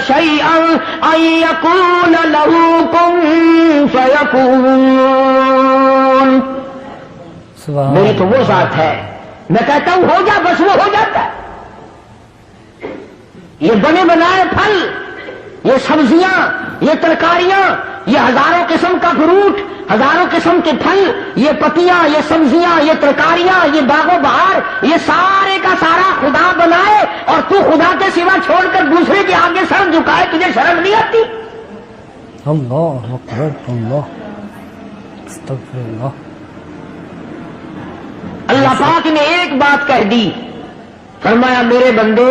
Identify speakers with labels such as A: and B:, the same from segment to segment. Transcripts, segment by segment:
A: شيئا ان يكون له كن فيكون. میری تو وہ ذات ہے، میں کہتا ہوں ہو جا، بس وہ ہو جاتا ہے. یہ بنے بنائے پھل، یہ سبزیاں، یہ ترکاریاں، یہ ہزاروں قسم کا فروٹ، ہزاروں قسم کے پھل، یہ پتیاں، یہ سبزیاں، یہ ترکاریاں، یہ باغ و بہار، یہ سارے کا سارا خدا بنائے اور تو خدا کے سوا چھوڑ کر دوسرے کے آگے سر جھکائے، تجھے شرم نہیں آتی؟
B: اللہ اکبر، اللہ استغفر اللہ.
A: اللہ پاک نے ایک بات کہہ دی، فرمایا میرے بندے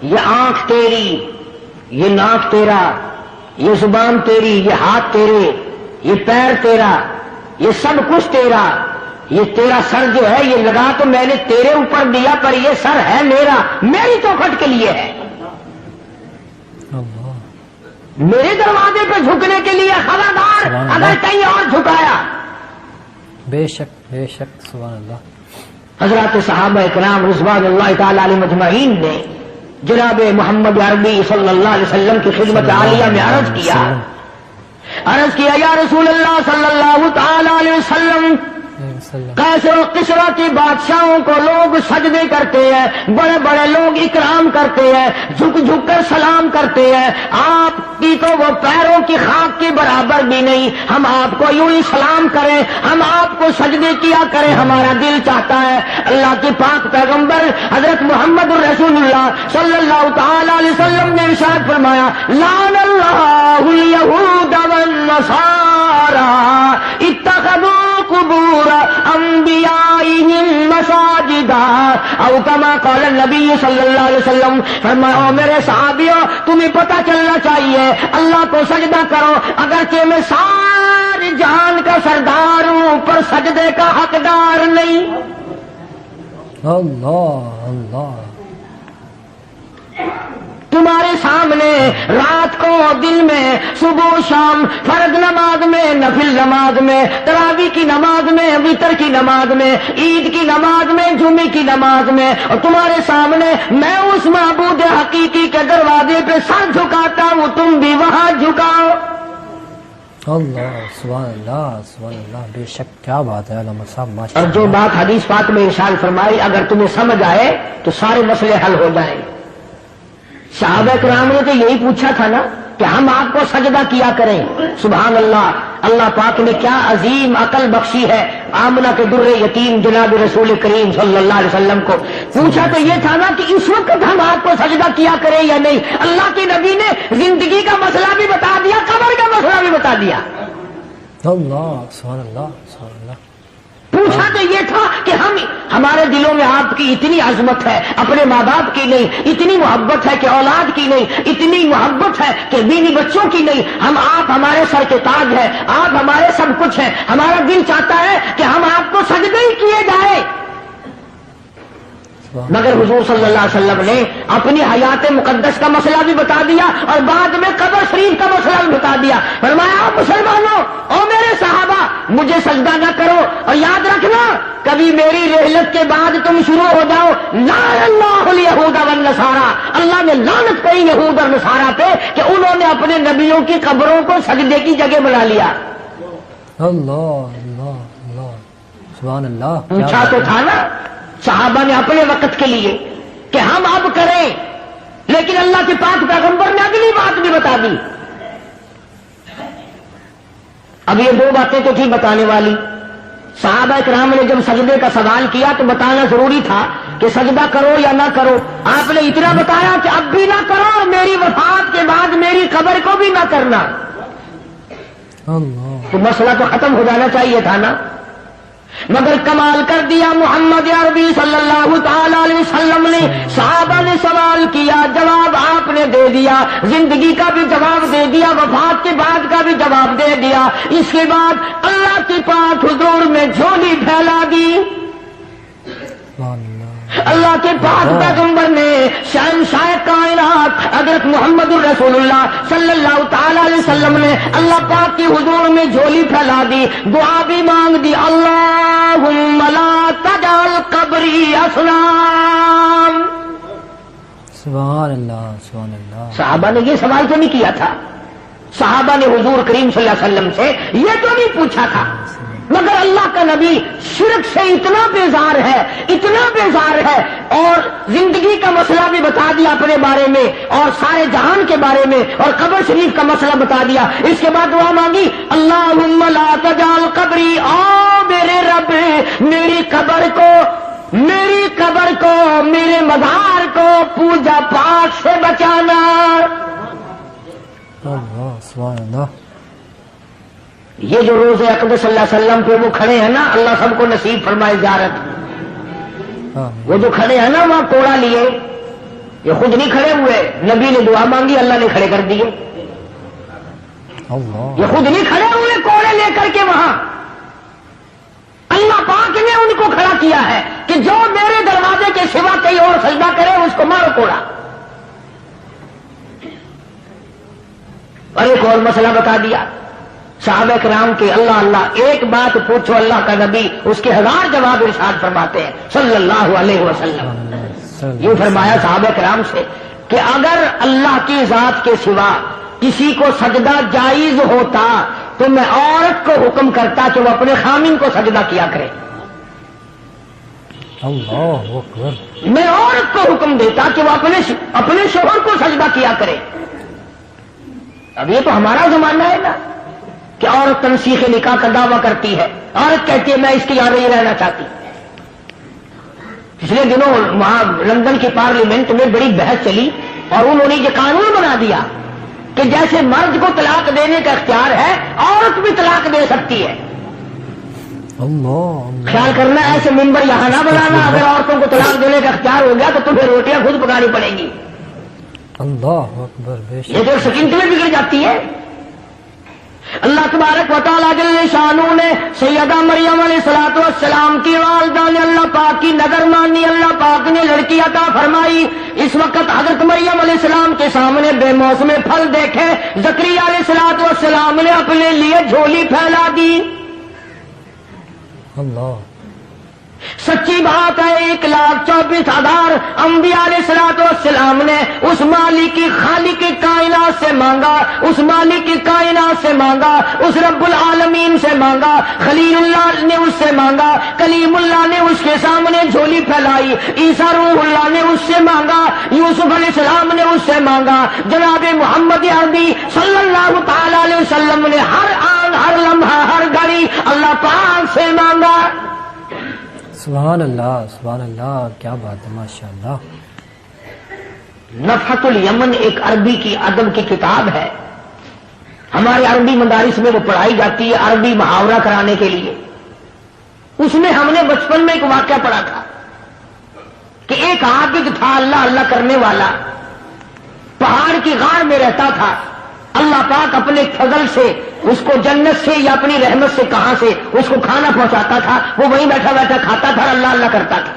A: یہ آنکھ تیری، یہ ناک تیرا، یہ زبان تیری، یہ ہاتھ تیرے، یہ پیر تیرا، یہ سب کچھ تیرا. یہ تیرا سر جو ہے یہ لگا تو میں نے تیرے اوپر دیا، پر یہ سر ہے میرا، میری چوکھٹ کے لیے ہے، میرے دروازے پہ جھکنے کے لیے. خبردار اگر کہیں اور جھکایا.
B: بے شک بے شک، سبحان اللہ.
A: حضرات صحابہ اکرام رضوان اللہ تعالی علیہم اجمعین نے جناب محمد عربی صلی اللہ علیہ وسلم کی خدمت عالیہ میں عرض کیا یا رسول اللہ صلی اللہ تعالی علیہ وسلم، قیصر و کسریٰ کی بادشاہوں کو لوگ سجدے کرتے ہیں، بڑے بڑے لوگ اکرام کرتے ہیں، جھک جھک کر سلام کرتے ہیں، آپ کی تو وہ پیروں کی خاک کے برابر بھی نہیں. ہم آپ کو یوں ہی سلام کریں، ہم آپ کو سجدے کیا کریں، ہمارا دل چاہتا ہے. اللہ کے پاک پیغمبر حضرت محمد الرسول اللہ صلی اللہ تعالی علیہ وسلم نے ارشاد فرمایا لعن اللہ الیہود والنصارى اتخذوا قبور انبیائہم مساجدا او کما قال النبی صلی اللہ علیہ وسلم. فرمایا او میرے صحابیوں، تمہیں پتہ چلنا چاہیے اللہ کو سجدہ کرو، اگرچہ میں سارے جہان کا سردار ہوں پر سجدے کا حقدار نہیں.
B: اللہ اللہ.
A: تمہارے سامنے رات کو دن میں صبح و شام فرض نماز میں نفل نماز میں تراویح کی نماز میں وتر کی نماز میں عید کی نماز میں جمعے کی نماز میں، اور تمہارے سامنے میں اس معبود حقیقی کے دروازے پہ سر جھکاتا ہوں، تم بھی وہاں جھکاؤ.
B: اللہ سبحان اللہ سبحان اللہ. بے شک کیا بات ہے علامہ صاحب، ماشاء
A: اور جو
B: اللہ.
A: بات حدیث پاک میں ارشاد فرمائی اگر تمہیں سمجھ آئے تو سارے مسئلے حل ہو جائیں. صحابہ کرام نے تو یہی پوچھا تھا نا کہ ہم آپ کو سجدہ کیا کریں. سبحان اللہ، اللہ پاک نے کیا عظیم عقل بخشی ہے. آمنہ کے در یتیم جناب رسول کریم صلی اللہ علیہ وسلم کو پوچھا تو یہ تھا نا کہ اس وقت ہم آپ کو سجدہ کیا کریں یا نہیں. اللہ کے نبی نے زندگی کا مسئلہ بھی بتا دیا، قبر کا مسئلہ بھی بتا دیا.
B: اللہ سبحان اللہ سبحان اللہ.
A: پوچھا تو یہ تھا کہ ہمارے دلوں میں آپ کی اتنی عظمت ہے، اپنے ماں باپ کی نہیں، اتنی محبت ہے کہ اولاد کی نہیں، اتنی محبت ہے کہ بیوی بچوں کی نہیں. آپ ہمارے سر کے تاج ہیں، آپ ہمارے سب کچھ ہیں. ہمارا دل چاہتا ہے کہ ہم آپ کو سجدے ہی کیے جائیں. مگر حضور صلی اللہ علیہ وسلم نے اپنی حیات مقدس کا مسئلہ بھی بتا دیا اور بعد میں قبر شریف کا مسئلہ بھی بتا دیا. فرمایا آپ مسلمانوں او میرے صحابہ مجھے سجدہ نہ کرو، اور یاد رکھنا کبھی میری رحلت کے بعد تم شروع ہو جاؤ لعن اللہ الیہود والنصارى، اللہ نے لعنت کہی یہود اور نصارہ پہ کہ انہوں نے اپنے نبیوں کی قبروں کو سجدے کی جگہ بنا لیا.
B: اللہ اللہ اللہ سبحان اللہ.
A: پوچھا تو تھا نا صحابہ نے اپنے وقت کے لیے کہ ہم اب کریں، لیکن اللہ کے پاک پیغمبر نے اگلی بات بھی بتا دی. اب یہ دو باتیں تو تھی بتانے والی. صحابہ کرام نے جب سجدے کا سوال کیا تو بتانا ضروری تھا کہ سجدہ کرو یا نہ کرو. آپ نے اتنا بتایا کہ اب بھی نہ کرو، میری وفات کے بعد میری قبر کو بھی نہ کرنا.
B: اللہ.
A: تو مسئلہ تو ختم ہو جانا چاہیے تھا نا. مگر کمال کر دیا محمد عربی صلی اللہ تعالی علیہ وسلم نے. صحابہ نے سوال کیا، جواب آپ نے دے دیا، زندگی کا بھی جواب دے دیا، وفات کے بعد کا بھی جواب دے دیا. اس کے بعد اللہ کے پاک حضور میں جھولی پھیلا دی. اللہ کے پاک پیغمبر نے شہنشاہ کائنات حضرت محمد الرسول اللہ صلی اللہ تعالی علیہ وسلم نے اللہ پاک کی حضور میں جھولی پھیلا دی، دعا بھی مانگ دی. اللہم لا تجعل قبری اصنام.
B: سبحان اللہ سبحان اللہ.
A: صحابہ نے یہ سوال تو نہیں کیا تھا. صحابہ نے حضور کریم صلی اللہ علیہ وسلم سے یہ تو نہیں پوچھا تھا. مگر اللہ کا نبی شرک سے اتنا بیزار ہے اور زندگی کا مسئلہ بھی بتا دیا اپنے بارے میں اور سارے جہان کے بارے میں اور قبر شریف کا مسئلہ بتا دیا. اس کے بعد دعا مانگی اللہم لا تجعل قبری، او میرے رب میری قبر کو میرے مزار کو پوجا پاٹ سے بچانا.
B: اللہ سبحان اللہ.
A: یہ جو روز اقدس صلی اللہ علیہ وسلم پہ وہ کھڑے ہیں نا، اللہ سب کو نصیب فرمائے زیارت. وہ جو کھڑے ہیں نا وہاں کوڑا لیے، یہ خود نہیں کھڑے ہوئے، نبی نے دعا مانگی اللہ نے کھڑے کر دیے. یہ خود نہیں کھڑے ہوئے کوڑے لے کر کے وہاں، اللہ پاک نے ان کو کھڑا کیا ہے کہ جو میرے دروازے کے سوا کہیں اور سجدہ کرے اس کو مارو کوڑا. اور ایک اور مسئلہ بتا دیا صحابہ کرام کے. اللہ ایک بات پوچھو اللہ کا نبی اس کے 1000 جواب ارشاد فرماتے ہیں صلی اللہ علیہ وسلم. یہ فرمایا صحابہ کرام سے کہ اگر اللہ کی ذات کے سوا کسی کو سجدہ جائز ہوتا تو میں عورت کو حکم کرتا کہ وہ اپنے خامن کو سجدہ کیا کرے.
B: اللہ اکبر.
A: میں عورت کو حکم دیتا کہ وہ اپنے شوہر کو سجدہ کیا کرے. اب یہ تو ہمارا زمانہ ہے نا کہ عورت تنسیخ نکاح کا دعویٰ کرتی ہے. عورت کہتی ہے میں اس کے یہاں نہیں رہنا چاہتی. پچھلے دنوں وہاں لندن کی پارلیمنٹ میں بڑی بحث چلی اور انہوں نے یہ قانون بنا دیا کہ جیسے مرد کو طلاق دینے کا اختیار ہے عورت بھی طلاق دے سکتی ہے.
B: اللہ
A: خیال کرنا ایسے ممبر یہاں نہ بنانا. اگر عورتوں کو طلاق دینے کا اختیار ہو گیا تو تمہیں روٹیاں خود پکانی پڑیں گی.
B: اللہ اکبر. بے شک
A: یہ جو سکین تمہیں بگڑ جاتی ہے. اللہ تبارک و تعالیٰ جل شانہ نے سیدہ مریم علیہ الصلوۃ والسلام کی والدہ نے اللہ پاک کی نظر مانی. اللہ پاک نے لڑکی عطا فرمائی. اس وقت حضرت مریم علیہ السلام کے سامنے بے موسم پھل دیکھے. زکریا علیہ الصلوۃ والسلام نے اپنے لیے جھولی پھیلا دی.
B: اللہ
A: سچی بات ہے 1,24,000 انبیاء علیہ الصلوۃ والسلام نے اس مالک کی خالق کائنات سے مانگا، اس مالک کی کائنات سے مانگا، اس رب العالمین سے مانگا. خلیل اللہ نے اس سے مانگا، کلیم اللہ نے اس کے سامنے جھولی پھیلائی. عیسیٰ روح اللہ نے اس سے مانگا، یوسف علیہ السلام نے اس سے مانگا. جناب محمد عربی صلی اللہ تعالی علیہ وسلم نے ہر آن ہر لمحہ ہر گھڑی اللہ پاک سے مانگا.
B: سبحان اللہ. کیا بات ہے ماشاء اللہ.
A: نفحۃ الیمن ایک عربی کی ادب کی کتاب ہے. ہمارے عربی مدارس میں وہ پڑھائی جاتی ہے عربی محاورہ کرانے کے لیے. اس میں ہم نے بچپن میں ایک واقعہ پڑھا تھا کہ ایک عابد تھا اللہ اللہ کرنے والا، پہاڑ کی غار میں رہتا تھا. اللہ پاک اپنے فضل سے اس کو جنت سے یا اپنی رحمت سے کہاں سے اس کو کھانا پہنچاتا تھا. وہ وہیں بیٹھا بیٹھا کھاتا تھا، اللہ اللہ کرتا تھا.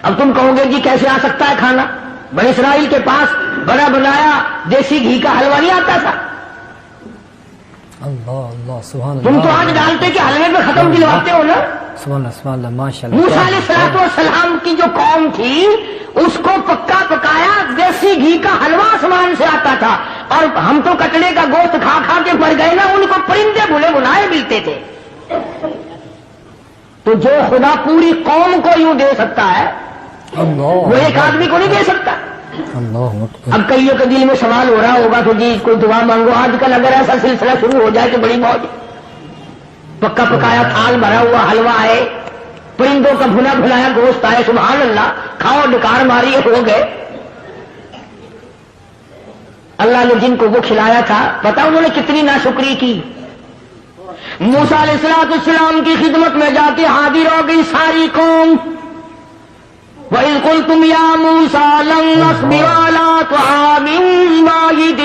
A: اب تم کہو گے جی کیسے آ سکتا ہے کھانا؟ بنی اسرائیل کے پاس بڑا بنایا دیسی گھی کا حلوہ نہیں آتا تھا.
B: اللہ سبحان اللہ.
A: تم تو آج ڈالتے کہ حلوے میں ختم دلواتے ہو نا.
B: سبحان اللہ ماشاء اللہ.
A: موسیٰ علیہ الصلوۃ والسلام کی جو قوم تھی اس کو پکا پکایا دیسی گھی کا حلوہ آسمان سے آتا تھا. اور ہم تو کٹڑے کا گوشت کھا کھا کے مر گئے نا. ان کو پرندے بھولے بنائے ملتے تھے. تو جو خدا پوری قوم کو یوں دے سکتا ہے وہ ایک آدمی کو نہیں دے سکتا. اب کئیوں کے دل میں سوال ہو رہا ہوگا کہ جی کوئی دعا مانگو. آج کل اگر ایسا سلسلہ شروع ہو جائے تو بڑی موج. پکا پکایا تھال بھرا ہوا حلوہ ہے، پرندوں کا بھنا بھلایا گوشت آئے، سبحان اللہ، کھاؤ ڈکار ماری ہو گئے. اللہ نے جن کو وہ کھلایا تھا پتا انہوں نے کتنی ناشکری کی. موسیٰ علیہ السلام کی خدمت میں جاتے حاضر ہو گئی ساری قوم. وَإِذْ قُلْتُمْ يَا مُوسَىٰ لَن نَّصْبِرَ عَلَىٰ طَعَامٍ وَاحِدٍ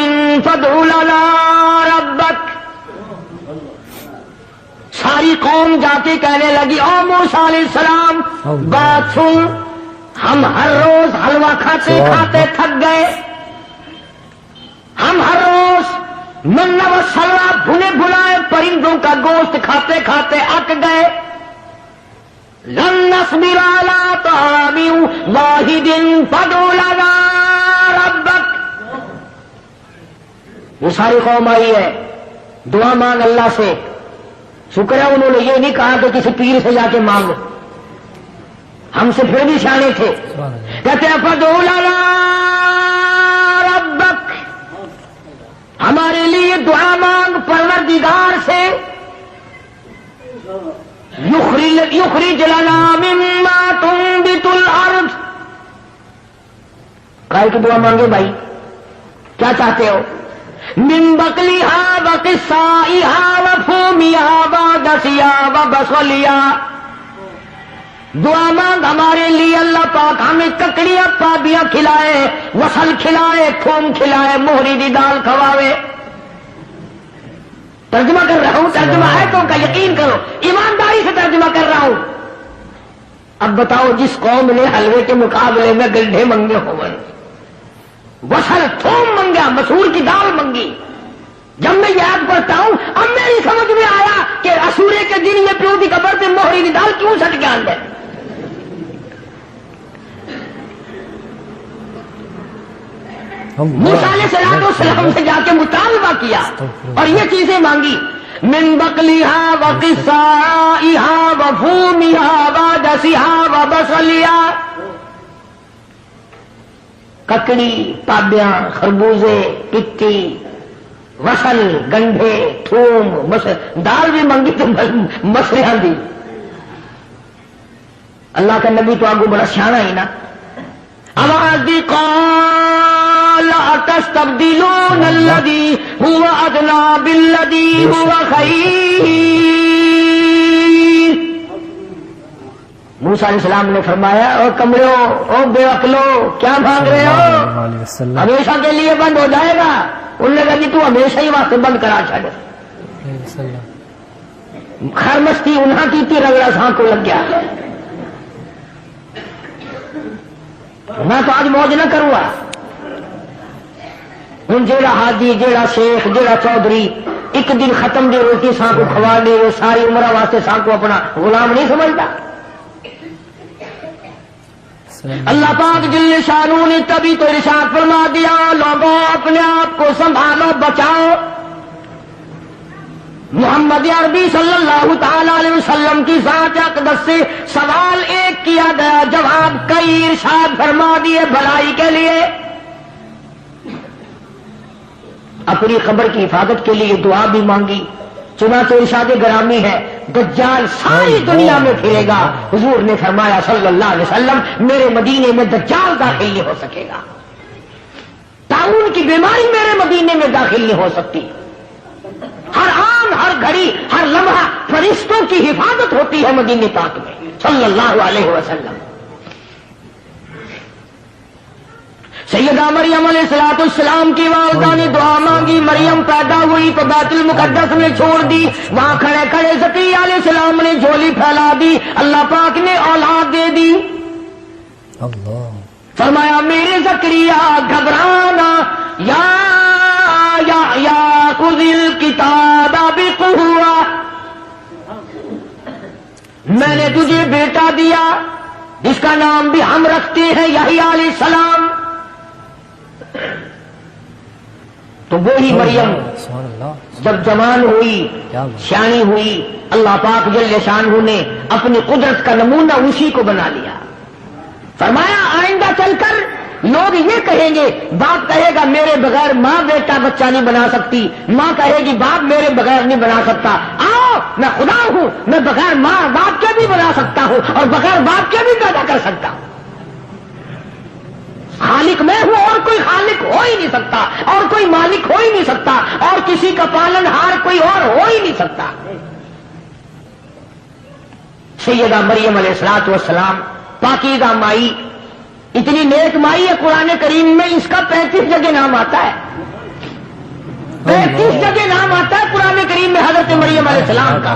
A: فَادْعُ لَنَا رَبَّكَ. ساری قوم جاتے کہنے لگی او موسیٰ علیہ السلام بات سن، ہم ہر روز حلوہ کھاتے کھاتے تھک گئے. ہم ہر روز منہ و سلوہ بھنے بھلائے پرندوں کا گوشت کھاتے کھاتے اک گئے. لن نصبر علی طعام واحد فادع لنا وہ ساری قوم آئی ہے، دعا مانگ اللہ سے. شکر ہے انہوں نے یہ نہیں کہا کہ کسی پیر سے جا کے مانگو، ہم سے پھر بھی سیانے تھے. کہتے ہیں فادعو لنا ربک، ہمارے لیے دعا مانگ پروردگار سے. یخرج لنا مما تنبت الارض. کائے کی دعا مانگے بھائی؟ کیا چاہتے ہو؟ من بقلیہا وقصائہا وفومیہا ودسیہا وبصلیہا. دعا مانگ ہمارے لیے اللہ پاک ہمیں ککڑیاں پابیاں کھلائے، وصل کھلائے، تھوم کھلائے، موہری دی دال کھواوے. ترجمہ کر رہا ہوں، ترجمہ آیتوں کا یقین کرو، ایمانداری سے ترجمہ کر رہا ہوں. اب بتاؤ جس قوم نے حلوے کے مقابلے میں گڈھے منگے ہوئے، وصل تھوم منگا، مسور کی دال منگی. جب میں یاد کرتا ہوں اب میری سمجھ میں آیا کہ اسورے کے دن یہ پیو کی قبر پہ موہری کی دال کیوں سٹ کے آندے. موسیٰ علیہ السلام سے جا کے مطالبہ کیا اور یہ چیزیں مانگی. من بقلیہا وقصائہا وفومیہا ودسیہا وبصلیہا. ککڑی، پابیاں، خربوزے، پتی، وصل، گنڈے، تھوم، دال بھی منگی تو مسریاں دی. اللہ کا نبی تو آگو بڑا سیانا ہی نا. آواز دی قال اتستبدلون الذی هو ادنی بالذی هو خیر. موسیٰ علیہ السلام نے فرمایا او کمرو، او بے عقلو، کیا مانگ رہے ہو؟ ہمیشہ کے لیے بند ہو جائے گا. انہوں نے کہا کہ تو ہمیشہ ہی واسطے بند کرا چھڑے. خر مستی انہاں کی تھی، رگڑا ساں کو لگ گیا. میں تو آج موج نہ کروں گا. ہوں جیڑا حاجی، جیڑا شیخ، جیڑا چودھری ایک دن ختم دی روٹی ساں کو کھوا لے، وہ ساری عمر واسطے ساں کو اپنا غلام نہیں سمجھتا. اللہ پاک جل شانہ نے تبھی تو ارشاد فرما دیا لوگوں اپنے آپ کو سنبھالو، بچاؤ. محمد عربی صلی اللہ تعالی علیہ وسلم کی ذات اقدس سے سوال ایک کیا گیا، جواب کئی ارشاد فرما دیے بھلائی کے لیے. اپنی خبر کی حفاظت کے لیے دعا بھی مانگی. چنانچہ ارشاد گرامی ہے دجال ساری دنیا میں پھرے گا. حضور نے فرمایا صلی اللہ علیہ وسلم میرے مدینے میں دجال داخل نہیں ہو سکے گا. طاعون کی بیماری میرے مدینے میں داخل نہیں ہو سکتی. ہر آن، ہر گھڑی، ہر لمحہ فرشتوں کی حفاظت ہوتی ہے مدینے پاک میں صلی اللہ علیہ وسلم. سیدہ مریم علیہ السلام کی والدہ نے دعا مانگی. مریم پیدا ہوئی تو بیت المقدس میں چھوڑ دی. وہاں کھڑے کھڑے زکریا علیہ السلام نے جھولی پھیلا دی. اللہ پاک نے اولاد دے دی.
B: اللہ
A: فرمایا میرے زکریا گھبرانا، یا خذ الکتاب بقوہ، میں نے تجھے بیٹا دیا جس کا نام بھی ہم رکھتے ہیں یحییٰ علیہ السلام. تو وہی مریم جب جوان ہوئی، سیانی ہوئی، اللہ پاک جل شانہ نے اپنی قدرت کا نمونہ اسی کو بنا لیا. فرمایا آئندہ چل کر لوگ یہ کہیں گے، باپ کہے گا میرے بغیر ماں بیٹا بچہ نہیں بنا سکتی، ماں کہے گی باپ میرے بغیر نہیں بنا سکتا. آؤ میں خدا ہوں، میں بغیر ماں باپ کے بھی بنا سکتا ہوں اور بغیر باپ کے بھی پیدا کر سکتا ہوں. خالق میں ہوں اور کوئی خالق ہو ہی نہیں سکتا، اور کوئی مالک ہو ہی نہیں سکتا، اور کسی کا پالن ہار کوئی اور ہو ہی نہیں سکتا. سیدہ مریم علیہ السلام پاکیزہ مائی، اتنی نیک مائی ہے. قرآن کریم میں اس کا 35 جگہ نام آتا ہے. 35 جگہ نام آتا ہے قرآن کریم میں حضرت مریم علیہ السلام کا.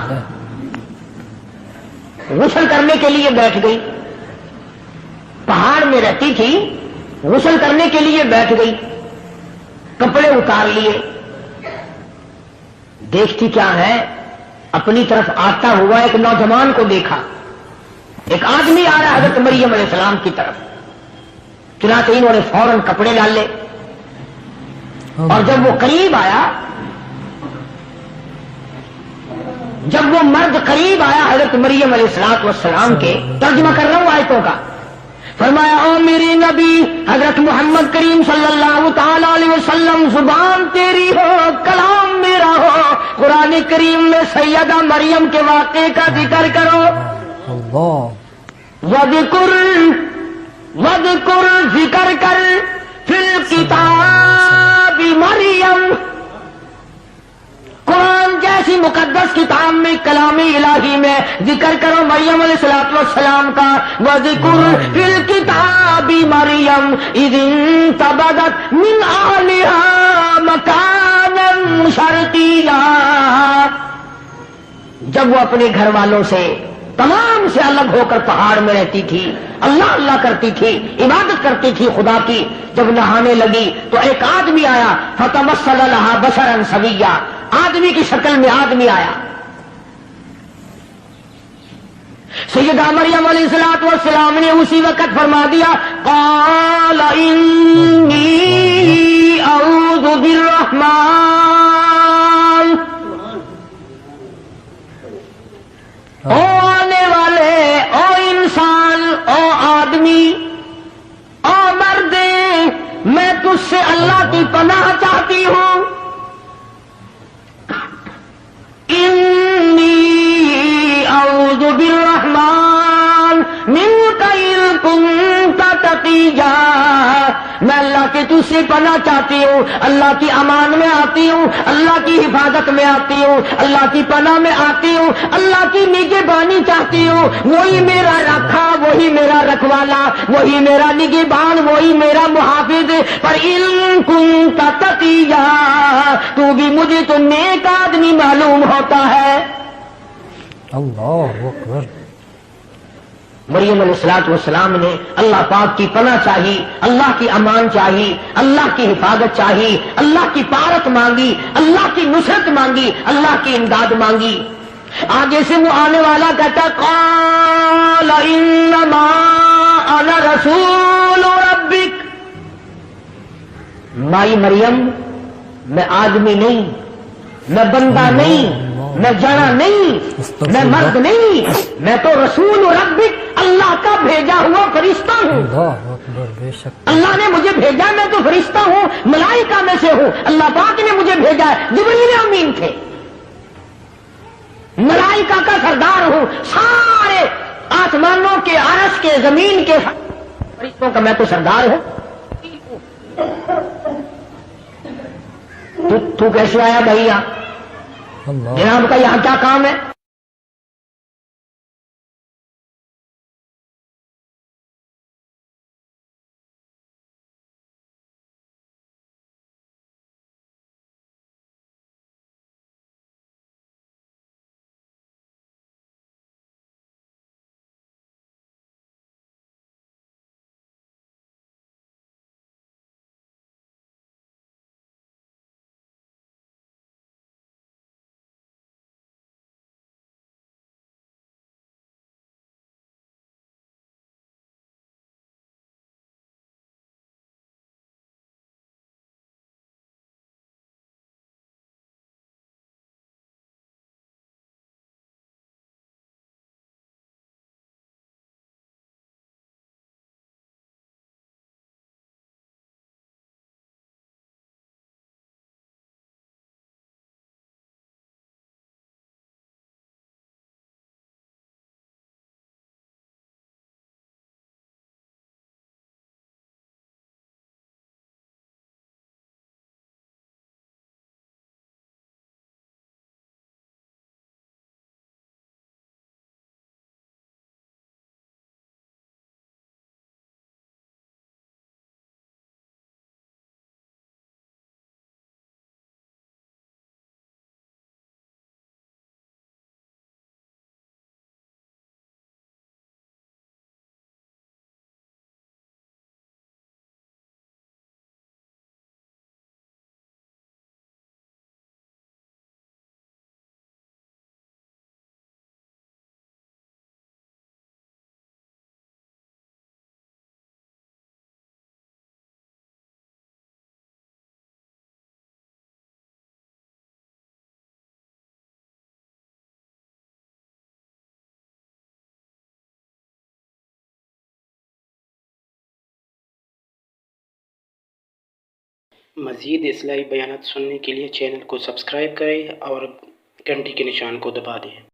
A: غسل کرنے کے لیے بیٹھ گئی، پہاڑ میں رہتی تھی، غسل کرنے کے لیے بیٹھ گئی، کپڑے اتار لیے. دیکھتی کیا ہے، اپنی طرف آتا ہوا ایک نوجوان کو دیکھا. ایک آدمی آ رہا ہے حضرت مریم علیہ السلام کی طرف. چنانچہ انہوں نے فوراً کپڑے ڈالے، اور جب وہ قریب آیا، جب وہ مرد قریب آیا حضرت مریم علیہ الصلوۃ والسلام کے، ترجمہ کر رہا ہوں آیتوں کا، فرمایا او میری نبی حضرت محمد کریم صلی اللہ تعالی علیہ وسلم، زبان تیری ہو، کلام میرا ہو، قرآن کریم میں سیدہ مریم کے واقعے کا ذکر کرو۔
B: اللہ
A: وَذْكُرْ ذکر کر فی الکتاب مریم، قرآن جیسی مقدس کتاب میں، کلام الہی میں ذکر کرو مریم علیہ الصلوۃ والسلام کا۔ وَذْكُرْ فِي الْكِتَابِ مَرْيَمَ إِذِ انتَبَذَتْ مِنْ أَهْلِهَا مَكَانًا شَرْقِيًّا، جب وہ اپنے گھر والوں سے تمام سے الگ ہو کر پہاڑ میں رہتی تھی، اللہ اللہ کرتی تھی، عبادت کرتی تھی خدا کی، جب نہانے لگی تو ایک آدمی آیا، فَتَمَثَّلَ لَهَا بَشَرًا سَوِيًّا، آدمی کی شکل میں آدمی آیا۔ سیدہ مریم علیہ الصلوۃ والسلام نے اسی وقت فرما دیا، قال انی اعوذ بالرحمن، او آنے والے، او انسان، او آدمی، او مرد، میں تجھ سے اللہ کی پناہ چاہتی ہوں۔ انی اعوذ بالرحمن منک ان کنت تقیا، میں اللہ کے تجھ سے پناہ چاہتی ہوں، اللہ کی امان میں آتی ہوں، اللہ کی حفاظت میں آتی ہوں، اللہ کی پناہ میں آتی ہوں، اللہ کی نگہبانی چاہتی ہوں، وہی میرا رکھا، وہی میرا رکھوالا، وہی میرا نگہبان، وہی میرا محافظ، پر ان کنت تقیا، تو بھی مجھے تو نیک آدمی معلوم ہوتا ہے۔
B: اللہ اکبر۔
A: مریم علیہ الصلوۃ والسلام نے اللہ پاک کی پناہ چاہی، اللہ کی امان چاہی، اللہ کی حفاظت چاہی، اللہ کی پارت مانگی، اللہ کی نصرت مانگی، اللہ کی امداد مانگی۔ آگے سے وہ آنے والا کہتا، قال انما انا رسول ربک، مائی مریم میں آدمی نہیں، میں بندہ نہیں، میں جڑا نہیں، میں مرد نہیں، میں تو رسول ربک، اللہ کا بھیجا ہوا فرشتہ ہوں۔
B: اللہ اکبر، بے شک
A: اللہ نے مجھے بھیجا، میں تو فرشتہ ہوں، ملائکہ میں سے ہوں، اللہ پاک نے مجھے بھیجا ہے۔ جبریل امین تھے، ملائکہ کا سردار ہوں، سارے آسمانوں کے، عرش کے، زمین کے فرشتوں کا میں تو سردار ہوں۔ تو کیسے آیا بھیا؟
B: اللہ
A: جناب کا یہاں کیا کام ہے؟
C: مزید اصلاحی بیانات سننے کے لیے چینل کو سبسکرائب کریں اور گھنٹی کے نشان کو دبا دیں۔